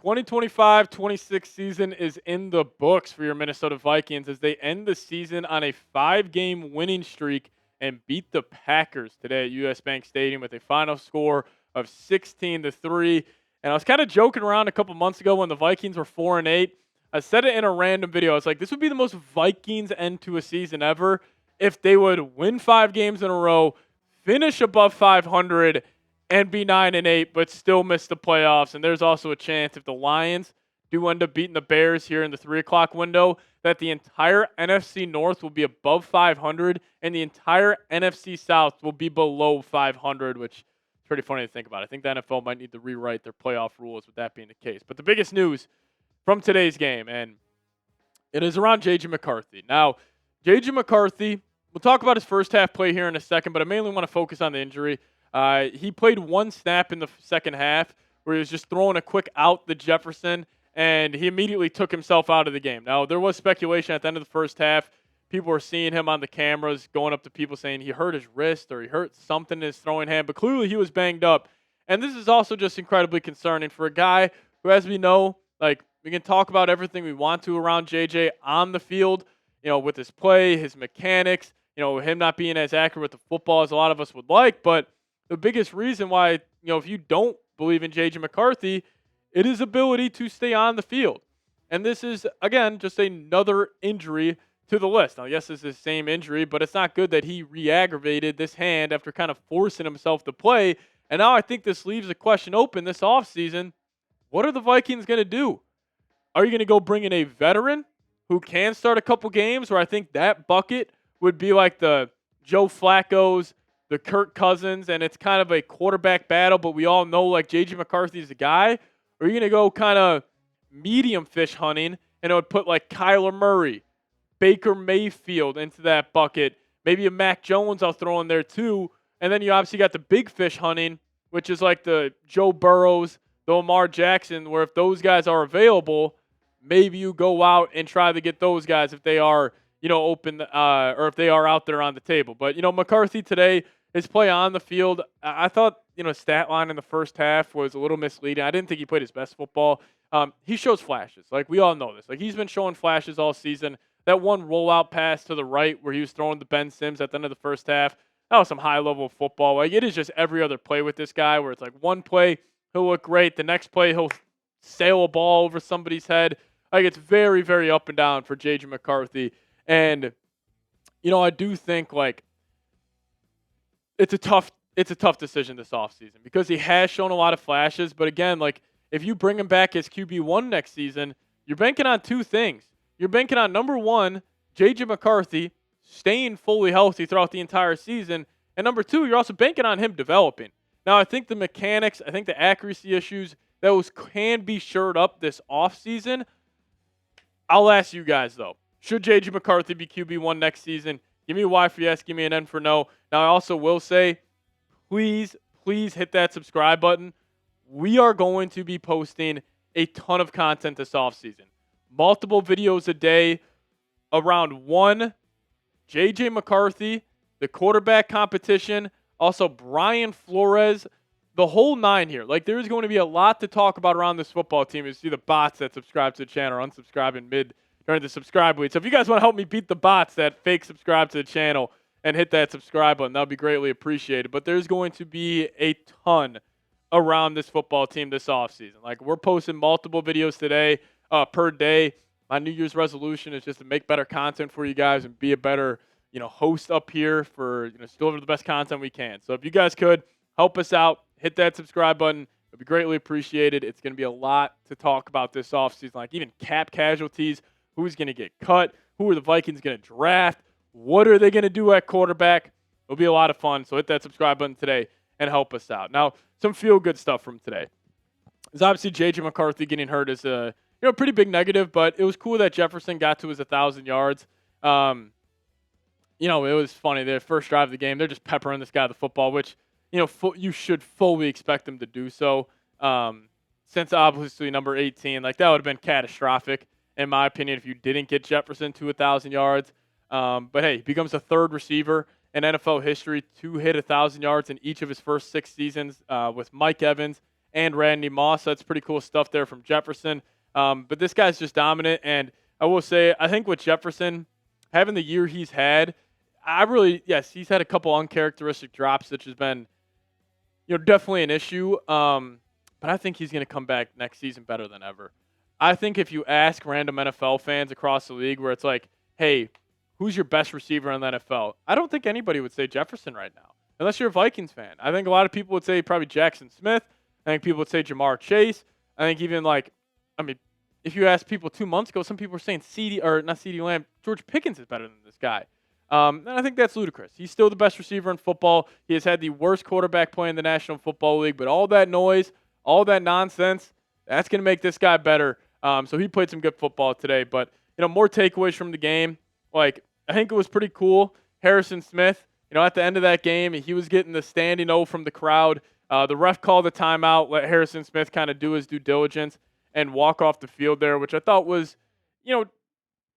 2025-26 season is in the books for your Minnesota Vikings as they end the season on a 5-game winning streak and beat the Packers today at US Bank Stadium with a final score of 16-3. And I was kind of joking around a couple months ago when the Vikings were 4-8. I said it in a random video. I was like, this would be the most Vikings end to a season ever if they would win 5 games in a row, finish above 500, and be 9-8, but still miss the playoffs. And there's also a chance if the Lions do end up beating the Bears here in the 3 o'clock window, that the entire NFC North will be above 500 and the entire NFC South will be below 500, which is pretty funny to think about. I think the NFL might need to rewrite their playoff rules with that being the case. But the biggest news from today's game, and it is around J.J. McCarthy. Now, J.J. McCarthy, we'll talk about his first half play here in a second, but I mainly want to focus on the injury. He played 1 snap in the second half where he was just throwing a quick out to Jefferson, and he immediately took himself out of the game. Now, there was speculation at the end of the first half. People were seeing him on the cameras, going up to people saying he hurt his wrist or he hurt something in his throwing hand, but clearly he was banged up. And this is also just incredibly concerning for a guy who, as we know, like, we can talk about everything we want to around JJ on the field, with his play, his mechanics, him not being as accurate with the football as a lot of us would like, but the biggest reason why, if you don't believe in J.J. McCarthy, it is ability to stay on the field. And this is, again, just another injury to the list. Now, yes, it's the same injury, but it's not good that he re-aggravated this hand after kind of forcing himself to play. And now I think this leaves a question open this offseason. What are the Vikings going to do? Are you going to go bring in a veteran who can start a couple games, where I think that bucket would be like the Joe Flacco's, the Kirk Cousins, and it's kind of a quarterback battle, but we all know like J.J. McCarthy is the guy? Or are you going to go kind of medium fish hunting, and it would put like Kyler Murray, Baker Mayfield into that bucket, maybe a Mac Jones I'll throw in there too, and then you obviously got the big fish hunting, which is like the Joe Burrows, the Lamar Jackson, where if those guys are available, maybe you go out and try to get those guys if they are, open, or if they are out there on the table. But, McCarthy today, his play on the field, I thought, stat line in the first half was a little misleading. I didn't think he played his best football. He shows flashes. Like, we all know this. Like, he's been showing flashes all season. That one rollout pass to the right where he was throwing to Ben Sims at the end of the first half, that was some high-level football. Like, it is just every other play with this guy where it's like one play, he'll look great. The next play, he'll sail a ball over somebody's head. Like, it's very, very up and down for J.J. McCarthy. And, I do think, like, it's a tough decision this offseason because he has shown a lot of flashes. But, again, like, if you bring him back as QB1 next season, you're banking on 2 things. You're banking on, number 1, J.J. McCarthy staying fully healthy throughout the entire season. And, number 2, you're also banking on him developing. Now, I think the mechanics, I think the accuracy issues, those can be shored up this offseason. I'll ask you guys, though. Should J.J. McCarthy be QB1 next season? Give me a Y for yes, give me an N for no. Now, I also will say, please hit that subscribe button. We are going to be posting a ton of content this offseason. Multiple videos a day around 1, J.J. McCarthy, the quarterback competition, also Brian Flores, the whole 9 here. Like, there is going to be a lot to talk about around this football team. You see the bots that subscribe to the channel or unsubscribe in during the subscribe week. So if you guys want to help me beat the bots that fake subscribe to the channel and hit that subscribe button, that would be greatly appreciated. But there's going to be a ton around this football team this offseason. Like, we're posting multiple videos today per day. My New Year's resolution is just to make better content for you guys and be a better, host up here for, to deliver the best content we can. So if you guys could help us out, hit that subscribe button. It would be greatly appreciated. It's going to be a lot to talk about this offseason, like even cap casualties, who's going to get cut, who are the Vikings going to draft, what are they going to do at quarterback. It'll be a lot of fun. So hit that subscribe button today and help us out. Now, some feel-good stuff from today. It's obviously J.J. McCarthy getting hurt is a pretty big negative, but it was cool that Jefferson got to his 1,000 yards. It was funny. The first drive of the game, they're just peppering this guy the football, which, you should fully expect them to do so. Since obviously number 18, like that would have been catastrophic, in my opinion, if you didn't get Jefferson to 1,000 yards. But hey, he becomes the 3rd receiver in NFL history to hit 1,000 yards in each of his first 6 seasons with Mike Evans and Randy Moss. That's pretty cool stuff there from Jefferson. But this guy's just dominant. And I will say, I think with Jefferson, having the year he's had, yes, he's had a couple uncharacteristic drops, which has been, definitely an issue. But I think he's going to come back next season better than ever. I think if you ask random NFL fans across the league where it's like, hey, who's your best receiver in the NFL? I don't think anybody would say Jefferson right now, unless you're a Vikings fan. I think a lot of people would say probably Jackson Smith. I think people would say Jamar Chase. I think even if you asked people 2 months ago, some people were saying not CeeDee Lamb, George Pickens is better than this guy. And I think that's ludicrous. He's still the best receiver in football. He has had the worst quarterback play in the National Football League, but all that noise, all that nonsense, that's going to make this guy better. So he played some good football today. But, more takeaways from the game. I think it was pretty cool. Harrison Smith, at the end of that game, he was getting the standing O from the crowd. The ref called a timeout, let Harrison Smith kind of do his due diligence and walk off the field there, which I thought was,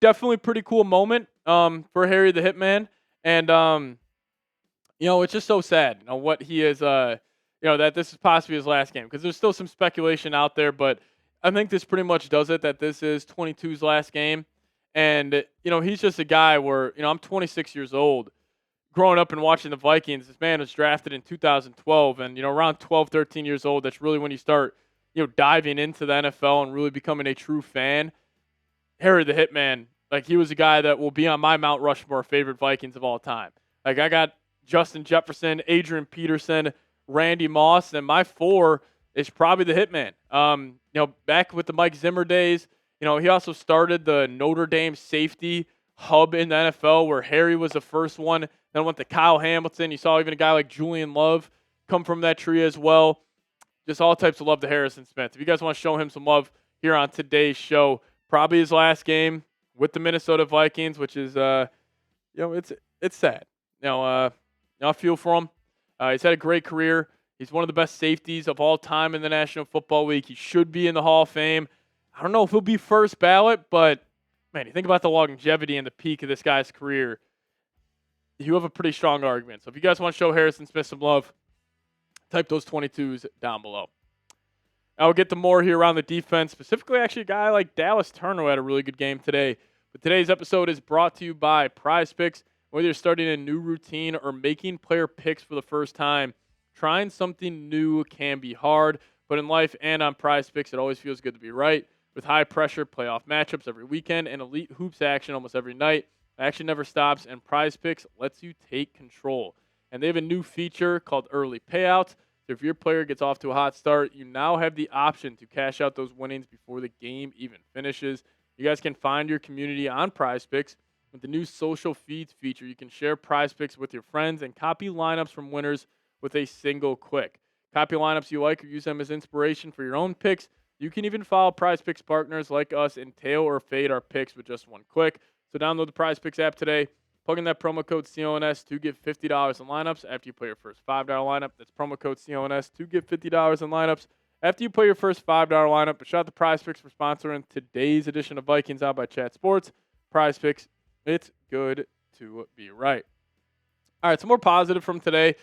definitely pretty cool moment for Harry the Hitman. And, it's just so sad, what he is, that this is possibly his last game, because there's still some speculation out there, but I think this pretty much does it, that this is 22's last game. And, he's just a guy where, I'm 26 years old. Growing up and watching the Vikings, this man was drafted in 2012. And, around 12, 13 years old, that's really when you start, diving into the NFL and really becoming a true fan. Harry the Hitman, he was a guy that will be on my Mount Rushmore favorite Vikings of all time. I got Justin Jefferson, Adrian Peterson, Randy Moss, and my 4 is probably the Hitman. Back with the Mike Zimmer days, he also started the Notre Dame safety hub in the NFL where Harry was the first one. Then went to Kyle Hamilton. You saw even a guy like Julian Love come from that tree as well. Just all types of love to Harrison Smith. If you guys want to show him some love here on today's show, probably his last game with the Minnesota Vikings, which is, it's sad. I feel for him. He's had a great career. He's one of the best safeties of all time in the National Football League. He should be in the Hall of Fame. I don't know if he'll be first ballot, but, man, you think about the longevity and the peak of this guy's career, you have a pretty strong argument. So if you guys want to show Harrison Smith some love, type those 22s down below. I'll get to more here around the defense, specifically actually a guy like Dallas Turner who had a really good game today. But today's episode is brought to you by PrizePicks. Whether you're starting a new routine or making player picks for the first time, trying something new can be hard. But in life and on PrizePicks, it always feels good to be right. With high-pressure playoff matchups every weekend and elite hoops action almost every night, action never stops, and PrizePicks lets you take control. And they have a new feature called Early Payouts. So if your player gets off to a hot start, you now have the option to cash out those winnings before the game even finishes. You guys can find your community on PrizePicks. With the new social feeds feature, you can share PrizePicks with your friends and copy lineups from winners with a single click. Copy lineups you like or use them as inspiration for your own picks. You can even follow PrizePicks partners like us and tail or fade our picks with just one click. So download the PrizePicks app today. Plug in that promo code CONS to get $50 in lineups after you play your first $5 lineup. That's promo code CONS to get $50 in lineups after you play your first $5 lineup. But shout out to PrizePicks for sponsoring today's edition of Vikings Out by Chat Sports. PrizePicks, it's good to be right. All right, some more positive from today.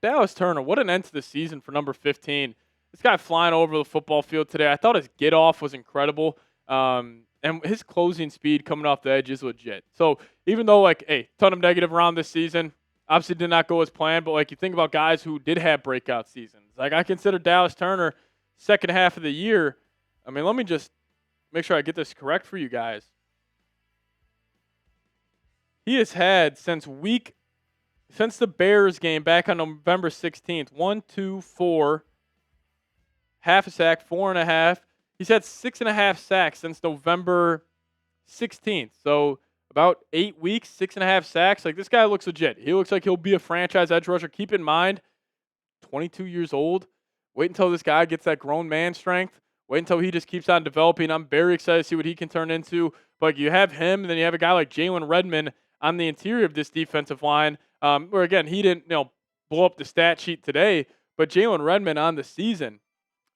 Dallas Turner, what an end to the season for number 15. This guy flying over the football field today. I thought his get-off was incredible. And his closing speed coming off the edge is legit. So even though, ton of negative around this season, obviously did not go as planned, but, you think about guys who did have breakout seasons. I consider Dallas Turner second half of the year. Let me just make sure I get this correct for you guys. He has had since the Bears game back on November 16th, 1, 2, 4, half a sack, 4.5. He's had 6.5 sacks since November 16th. So about 8 weeks, 6.5 sacks. This guy looks legit. He looks like he'll be a franchise edge rusher. Keep in mind, 22 years old. Wait until this guy gets that grown man strength. Wait until he just keeps on developing. I'm very excited to see what he can turn into. But you have him, and then you have a guy like Jalen Redmond on the interior of this defensive line, where, again, he didn't blow up the stat sheet today. But Jalen Redmond on the season,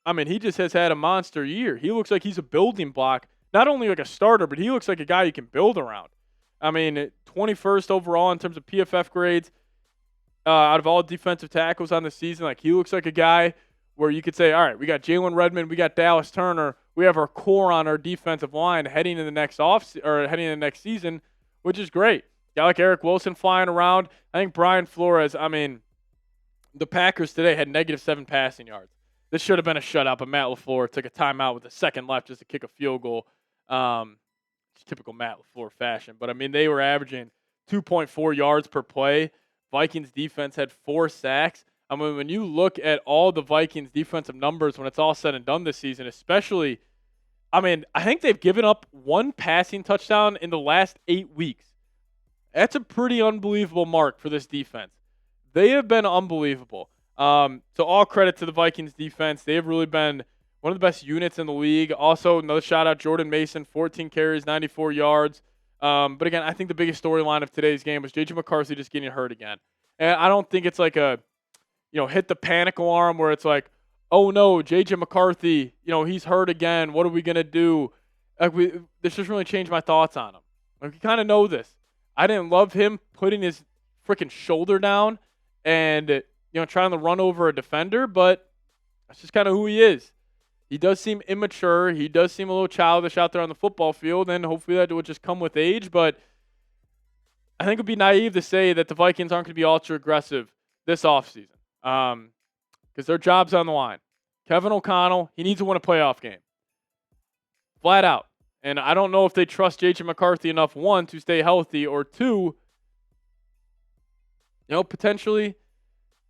he just has had a monster year. He looks like he's a building block, not only like a starter, but he looks like a guy you can build around. 21st overall in terms of PFF grades out of all defensive tackles on the season. He looks like a guy where you could say, all right, we got Jalen Redmond, we got Dallas Turner, we have our core on our defensive line heading into the next season, which is great. Got like Eric Wilson flying around. I think Brian Flores, the Packers today had -7 passing yards. This should have been a shutout, but Matt LaFleur took a timeout with a second left just to kick a field goal. It's typical Matt LaFleur fashion. But, they were averaging 2.4 yards per play. Vikings defense had 4 sacks. When you look at all the Vikings defensive numbers when it's all said and done this season, especially, I think they've given up 1 passing touchdown in the last 8 weeks. That's a pretty unbelievable mark for this defense. They have been unbelievable. So all credit to the Vikings defense. They have really been one of the best units in the league. Also, another shout-out, Jordan Mason, 14 carries, 94 yards. But again, I think the biggest storyline of today's game was J.J. McCarthy just getting hurt again. And I don't think it's like a, hit the panic alarm where it's like, oh no, J.J. McCarthy, he's hurt again. What are we going to do? This just really changed my thoughts on him. You kind of know this. I didn't love him putting his freaking shoulder down and, trying to run over a defender, but that's just kind of who he is. He does seem immature. He does seem a little childish out there on the football field, and hopefully that would just come with age. But I think it would be naive to say that the Vikings aren't going to be ultra-aggressive this offseason because their job's on the line. Kevin O'Connell, he needs to win a playoff game. Flat out. And I don't know if they trust J.J. McCarthy enough, 1, to stay healthy, or 2, potentially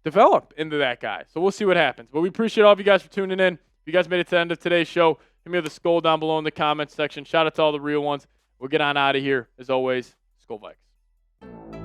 develop into that guy. So we'll see what happens. But we appreciate all of you guys for tuning in. If you guys made it to the end of today's show, hit me with a skull down below in the comments section. Shout out to all the real ones. We'll get on out of here. As always, Skull Vikes.